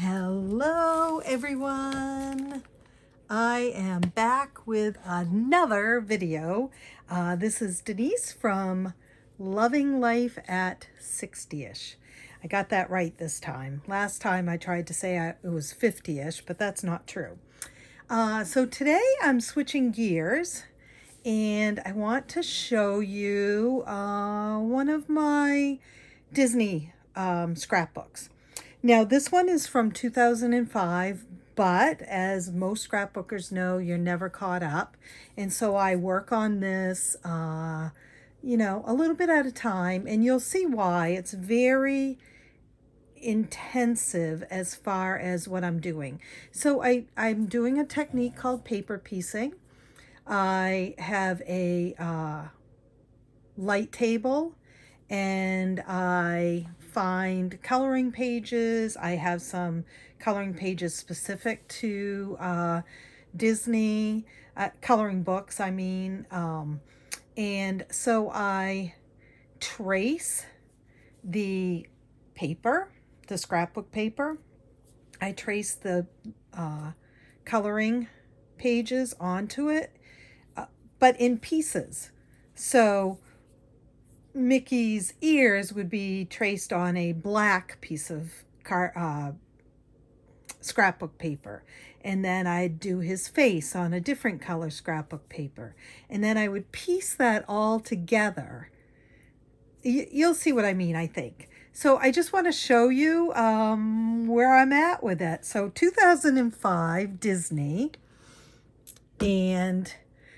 Hello everyone. I am back with another video. This is Denise from Loving Life at 60ish. I got that right this time. Last time I tried to say it was 50ish, but that's not true. So today I'm switching gears and I want to show you one of my Disney scrapbooks. Now, this one is from 2005, but as most scrapbookers know, you're never caught up. And so I work on this, a little bit at a time, and you'll see why. It's very intensive as far as what I'm doing. So I'm doing a technique called paper piecing. I have a light table and I find coloring pages. I have some coloring pages specific to Disney coloring books, and so I trace the paper, the scrapbook paper. I trace the coloring pages onto it, but in pieces. So Mickey's ears would be traced on a black piece of scrapbook paper, and then I'd do his face on a different color scrapbook paper, and then I would piece that all together. You'll see what I mean, I think. So I just want to show you where I'm at with it. So 2005 Disney, and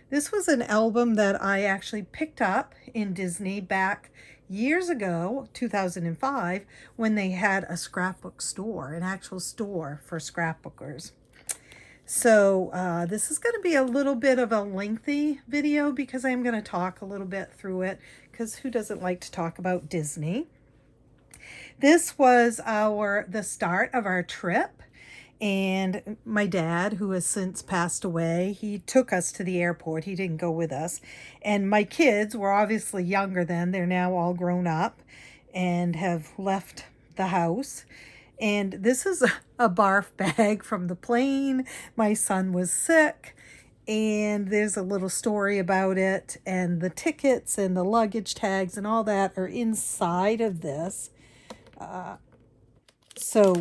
this was an album that I actually picked up in Disney back years ago, 2005, when they had a scrapbook store, an actual store for scrapbookers. So this is going to be a little bit of a lengthy video because I'm going to talk a little bit through it, because who doesn't like to talk about Disney? This was the start of our trip. And my dad, who has since passed away, he took us to the airport. He didn't go with us. And my kids were obviously younger then. They're now all grown up and have left the house. And this is a barf bag from the plane. My son was sick, and there's a little story about it. And the tickets and the luggage tags and all that are inside of this. So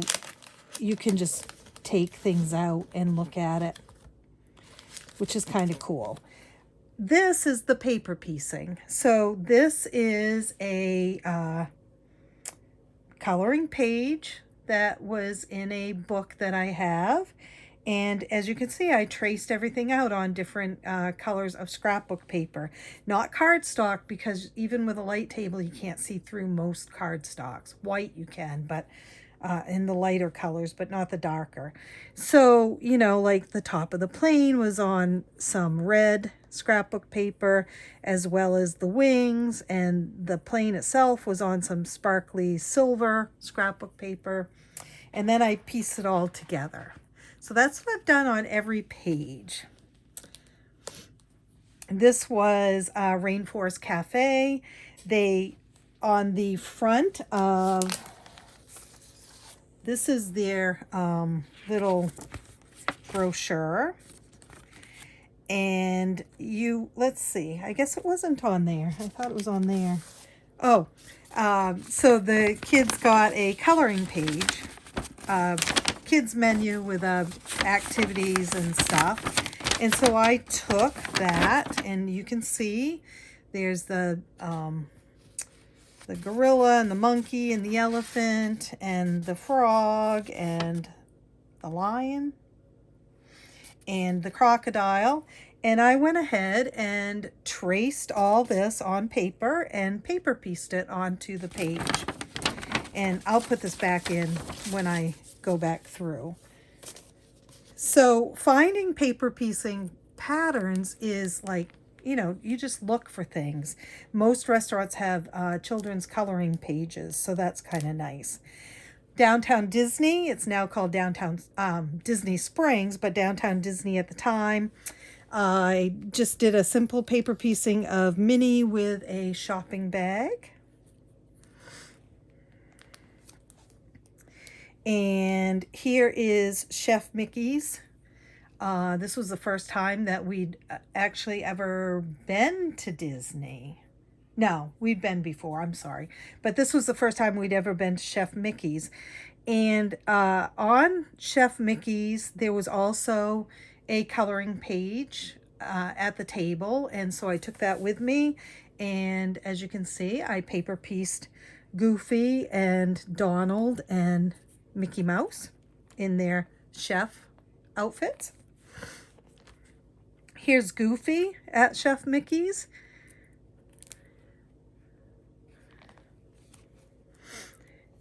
you can just take things out and look at it, which is kind of cool. This is the paper piecing. So this is a coloring page that was in a book that I have. And as you can see, I traced everything out on different colors of scrapbook paper. Not cardstock, because even with a light table, you can't see through most cardstocks. White you can, but in the lighter colors, but not the darker. So, like the top of the plane was on some red scrapbook paper, as well as the wings, and the plane itself was on some sparkly silver scrapbook paper. And then I pieced it all together. So that's what I've done on every page. This was Rainforest Cafe. On the front of this is their little brochure. And let's see, I guess it wasn't on there. I thought it was on there. Oh, so the kids got a coloring page, kids menu with activities and stuff. And so I took that, and you can see there's the gorilla and the monkey and the elephant and the frog and the lion and the crocodile. And I went ahead and traced all this on paper and paper pieced it onto the page. And I'll put this back in when I go back through. So finding paper piecing patterns is like, you just look for things. Most restaurants have children's coloring pages, so that's kind of nice. Downtown Disney, it's now called Downtown Disney Springs, but Downtown Disney at the time, I just did a simple paper piecing of Minnie with a shopping bag. And here is Chef Mickey's. This was the first time that we'd actually ever been to Disney. No, we'd been before, I'm sorry. But this was the first time we'd ever been to Chef Mickey's. And on Chef Mickey's, there was also a coloring page at the table. And so I took that with me. And as you can see, I paper pieced Goofy and Donald and Mickey Mouse in their chef outfits. Here's Goofy at Chef Mickey's.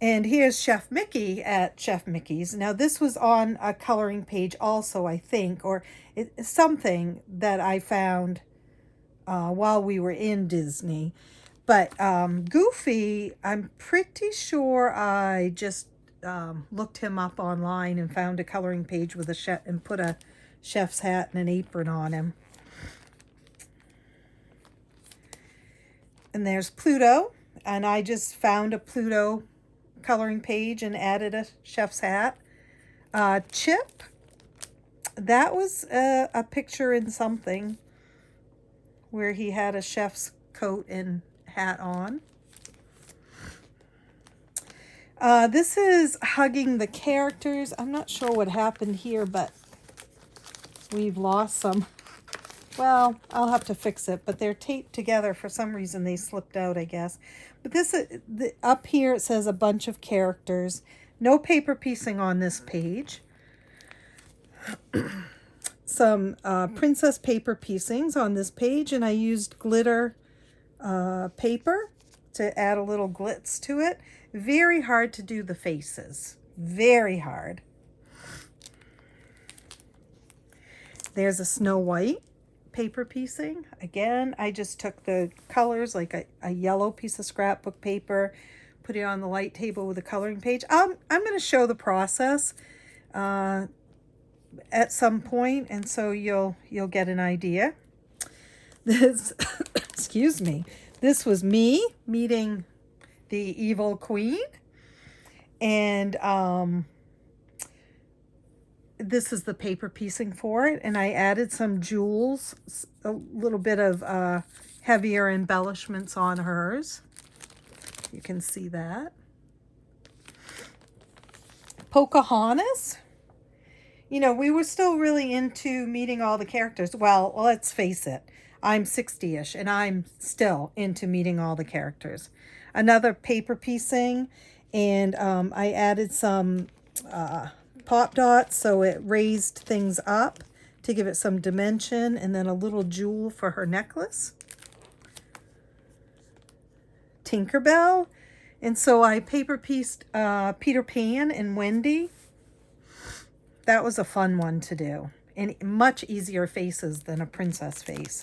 And here's Chef Mickey at Chef Mickey's. Now this was on a coloring page also, I think, or it's something that I found while we were in Disney. But Goofy, I'm pretty sure I just looked him up online and found a coloring page with a chef and put a chef's hat and an apron on him. And there's Pluto, and I just found a Pluto coloring page and added a chef's hat. Chip, that was a picture in something where he had a chef's coat and hat on. This is hugging the characters. I'm not sure what happened here, but we've lost some. Well, I'll have to fix it, but they're taped together. For some reason, they slipped out, I guess. But this up here, it says a bunch of characters. No paper piecing on this page. Some princess paper piecings on this page, and I used glitter paper to add a little glitz to it. Very hard to do the faces. Very hard. There's a Snow White paper piecing. Again, I just took the colors, like a yellow piece of scrapbook paper, put it on the light table with a coloring page. I'm going to show the process at some point, and so you'll get an idea. This, excuse me, this was me meeting the evil queen, and this is the paper piecing for it, and I added some jewels, a little bit of heavier embellishments on hers. You can see that. Pocahontas. You know, we were still really into meeting all the characters. Well, let's face it, I'm 60-ish, and I'm still into meeting all the characters. Another paper piecing, and I added some pop dots, so it raised things up to give it some dimension, and then a little jewel for her necklace. Tinkerbell, and so I paper pieced Peter Pan and Wendy. That was a fun one to do, and much easier faces than a princess face.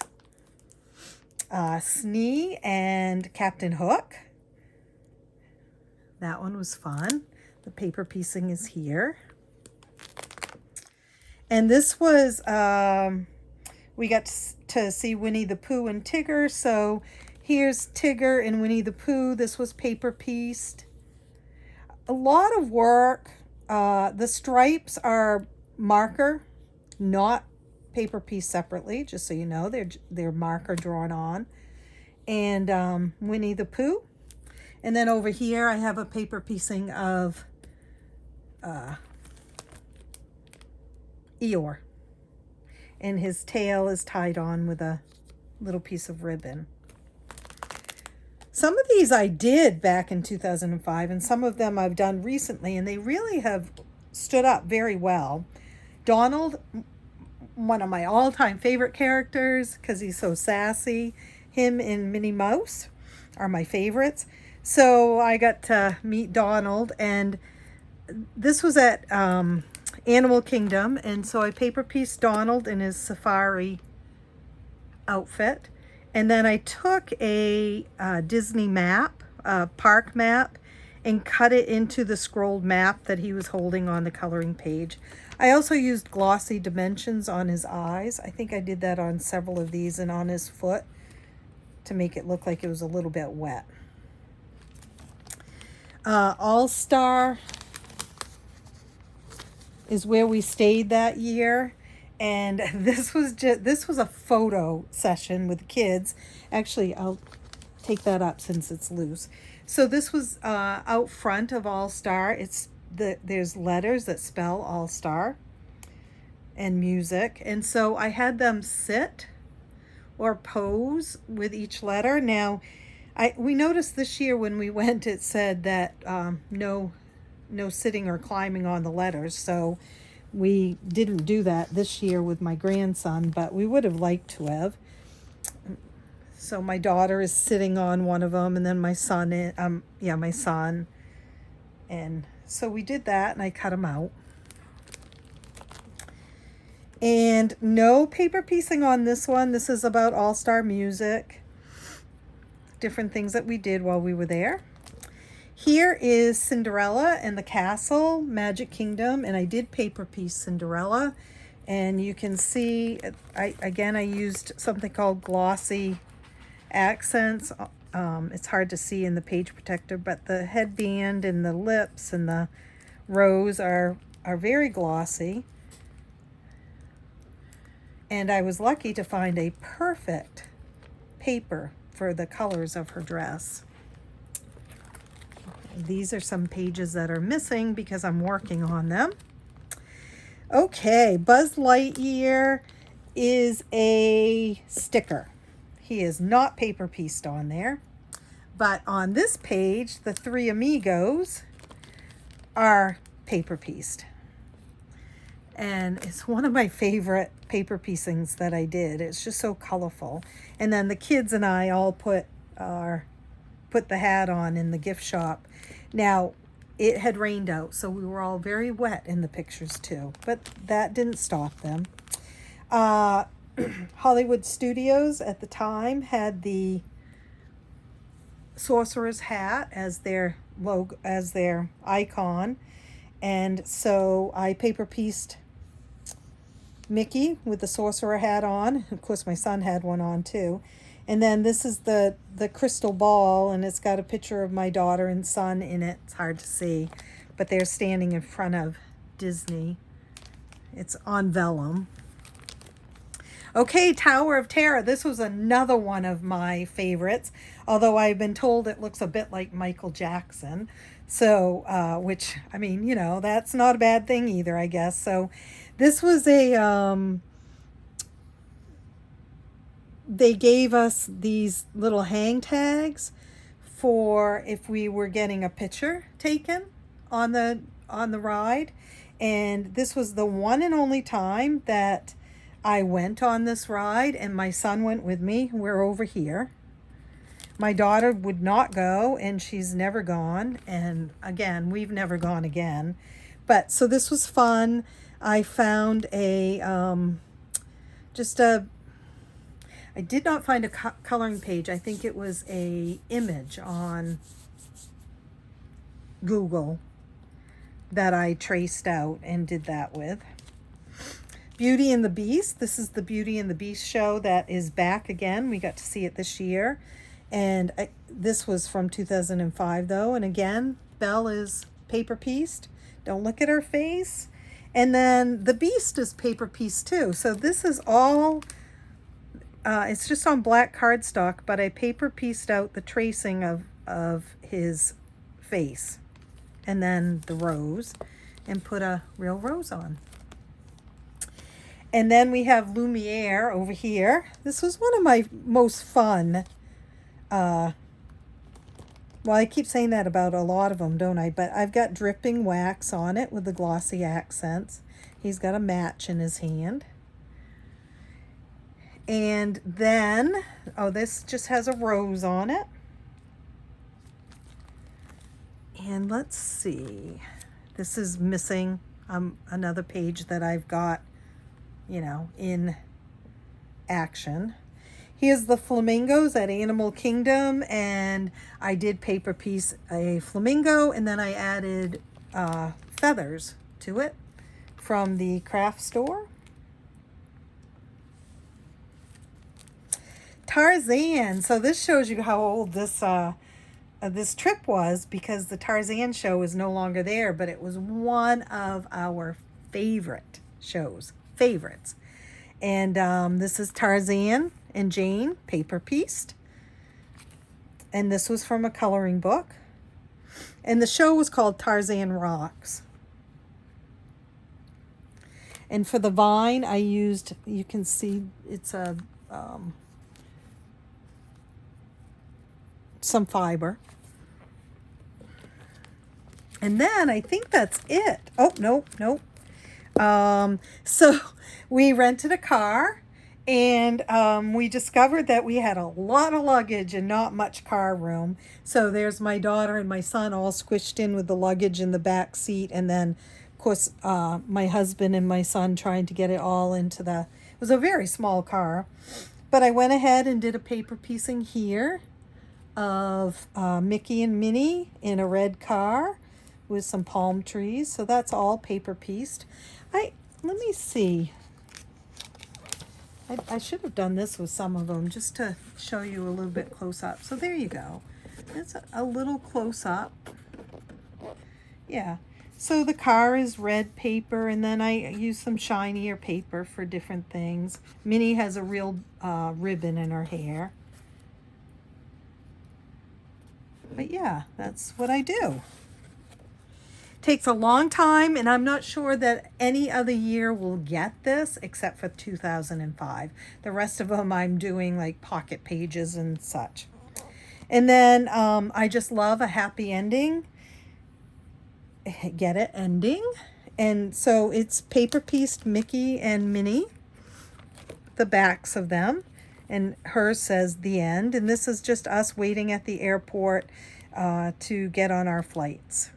Snee and Captain Hook. That one was fun. The paper piecing is here. And this was, we got to see Winnie the Pooh and Tigger. So here's Tigger and Winnie the Pooh. This was paper pieced. A lot of work. The stripes are marker, not paper pieced separately, just so you know. They're marker drawn on. And Winnie the Pooh. And then over here I have a paper piecing of Eeyore, and his tail is tied on with a little piece of ribbon. Some of these I did back in 2005, and some of them I've done recently, and they really have stood up very well. Donald, one of my all-time favorite characters because he's so sassy. Him and Minnie Mouse are my favorites. So I got to meet Donald, and this was at Animal Kingdom, and so I paper pieced Donald in his safari outfit, and then I took a Disney map, a park map, and cut it into the scrolled map that he was holding on the coloring page. I also used glossy dimensions on his eyes. I think I did that on several of these, and on his foot to make it look like it was a little bit wet. All-Star is where we stayed that year. And this was a photo session with the kids. Actually, I'll take that up since it's loose. So this was out front of All Star. There's letters that spell All Star and music. And so I had them sit or pose with each letter. Now, we noticed this year when we went, it said that no sitting or climbing on the letters. So we didn't do that this year with my grandson, but we would have liked to have. So my daughter is sitting on one of them, and then my son, my son. And so we did that, and I cut them out. And no paper piecing on this one. This is about All-Star music. Different things that we did while we were there. Here is Cinderella and the Castle, Magic Kingdom, and I did paper piece Cinderella. And you can see, I used something called glossy accents. It's hard to see in the page protector, but the headband and the lips and the rose are very glossy. And I was lucky to find a perfect paper for the colors of her dress. These are some pages that are missing because I'm working on them. Okay, Buzz Lightyear is a sticker. He is not paper pieced on there. But on this page, the three amigos are paper pieced. And it's one of my favorite paper piecings that I did. It's just so colorful. And then the kids and I all put the hat on in the gift shop. Now, it had rained out, so we were all very wet in the pictures too. But that didn't stop them. Hollywood Studios at the time had the sorcerer's hat as their logo, as their icon. And so I paper pieced Mickey with the sorcerer hat on. Of course, my son had one on too. And then this is the crystal ball, and it's got a picture of my daughter and son in it. It's hard to see, but they're standing in front of Disney. It's on vellum. Okay, Tower of Terror. This was another one of my favorites, although I've been told it looks a bit like Michael Jackson. So, which, I mean, that's not a bad thing either, I guess. So this was they gave us these little hang tags for if we were getting a picture taken on the ride. And this was the one and only time that I went on this ride, and my son went with me. We're over here. My daughter would not go, and she's never gone. And again, we've never gone again. But so this was fun. I found I did not find a coloring page. I think it was a image on Google that I traced out and did that with. Beauty and the Beast. This is the Beauty and the Beast show that is back again. We got to see it this year. And this was from 2005 though. And again, Belle is paper pieced. Don't look at her face. And then the Beast is paper pieced too. So this is all, it's just on black cardstock, but I paper pieced out the tracing of his face. And then the rose, and put a real rose on. And then we have Lumiere over here. This was one of my most fun. Well, I keep saying that about a lot of them, don't I? But I've got dripping wax on it with the glossy accents. He's got a match in his hand. And then, this just has a rose on it. And let's see. This is missing another page that I've got, in action. Here's the flamingos at Animal Kingdom, and I did paper piece a flamingo, and then I added feathers to it from the craft store. Tarzan. So this shows you how old this trip was, because the Tarzan show is no longer there, but it was one of our favorite shows, favorites. And this is Tarzan and Jane, paper pieced. And this was from a coloring book. And the show was called Tarzan Rocks. And for the vine, I used, you can see it's a some fiber. And then I think that's it. Oh, nope. So we rented a car, and we discovered that we had a lot of luggage and not much car room. So there's my daughter and my son all squished in with the luggage in the back seat, and then of course my husband and my son trying to get it all into the, it was a very small car. But I went ahead and did a paper piecing here of Mickey and Minnie in a red car with some palm trees. So that's all paper pieced. Let me see. I should have done this with some of them just to show you a little bit close up. So there you go. It's a little close up. Yeah. So the car is red paper, and then I use some shinier paper for different things. Minnie has a real ribbon in her hair. But yeah, that's what I do. Takes a long time, and I'm not sure that any other year will get this except for 2005. The rest of them I'm doing like pocket pages and such. And then I just love a happy ending. Get it? Ending. And so it's paper pieced Mickey and Minnie, the backs of them, and hers says the end. And this is just us waiting at the airport to get on our flights.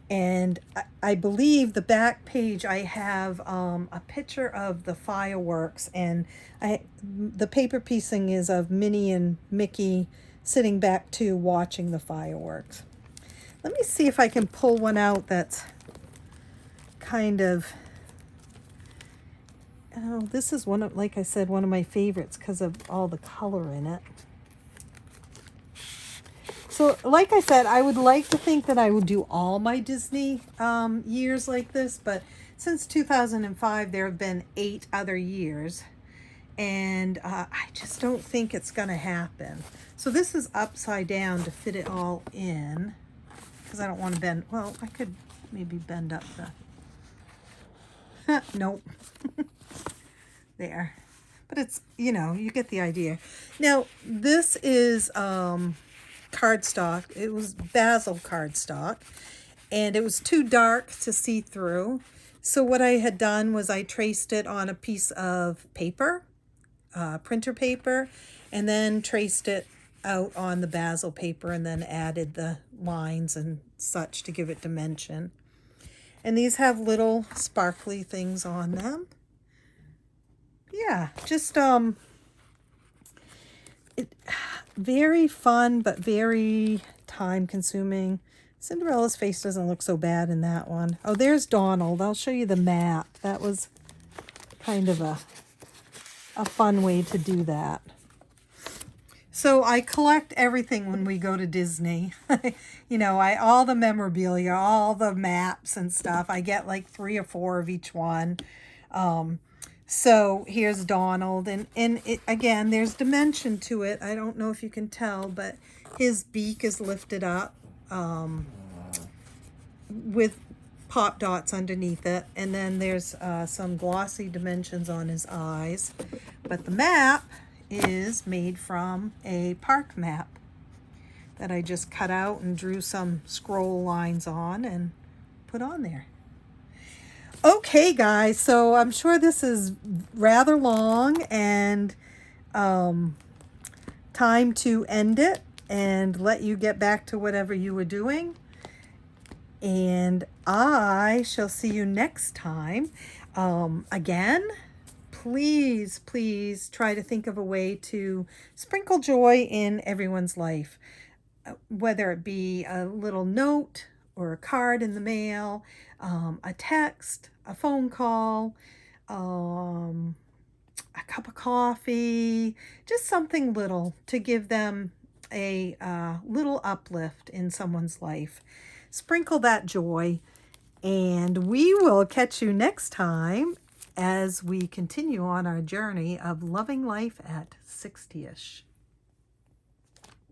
And I believe the back page I have a picture of the fireworks, and the paper piecing is of Minnie and Mickey sitting back too watching the fireworks. Let me see if I can pull one out that's kind of, oh, this is one of, like I said, one of my favorites because of all the color in it. So like I said, I would like to think that I would do all my Disney years like this, but since 2005, there have been 8 other years, and I just don't think it's going to happen. So this is upside down to fit it all in, because I don't want to bend. Well, I could maybe bend up the, nope, there. But it's, you know, you get the idea. Now, this is cardstock. It was Basil cardstock, and it was too dark to see through. So what I had done was I traced it on a piece of paper, printer paper, and then traced it out on the Basil paper, and then added the lines and such to give it dimension. And these have little sparkly things on them. Yeah, just very fun, but very time consuming. Cinderella's face doesn't look so bad in that one. Oh, there's Donald. I'll show you the map. That was kind of a fun way to do that. So I collect everything when we go to Disney. You know, all the memorabilia, all the maps and stuff. I get like 3 or 4 of each one. So here's Donald, and it, again, there's dimension to it. I don't know if you can tell, but his beak is lifted up with pop dots underneath it, and then there's some glossy dimensions on his eyes. But the map is made from a park map that I just cut out and drew some scroll lines on and put on there. Okay, guys, so I'm sure this is rather long, and time to end it and let you get back to whatever you were doing. And I shall see you next time. Again, please try to think of a way to sprinkle joy in everyone's life, whether it be a little note or a card in the mail, a text, a phone call, a cup of coffee, just something little to give them a little uplift in someone's life. Sprinkle that joy, And we will catch you next time as we continue on our journey of loving life at 60-ish.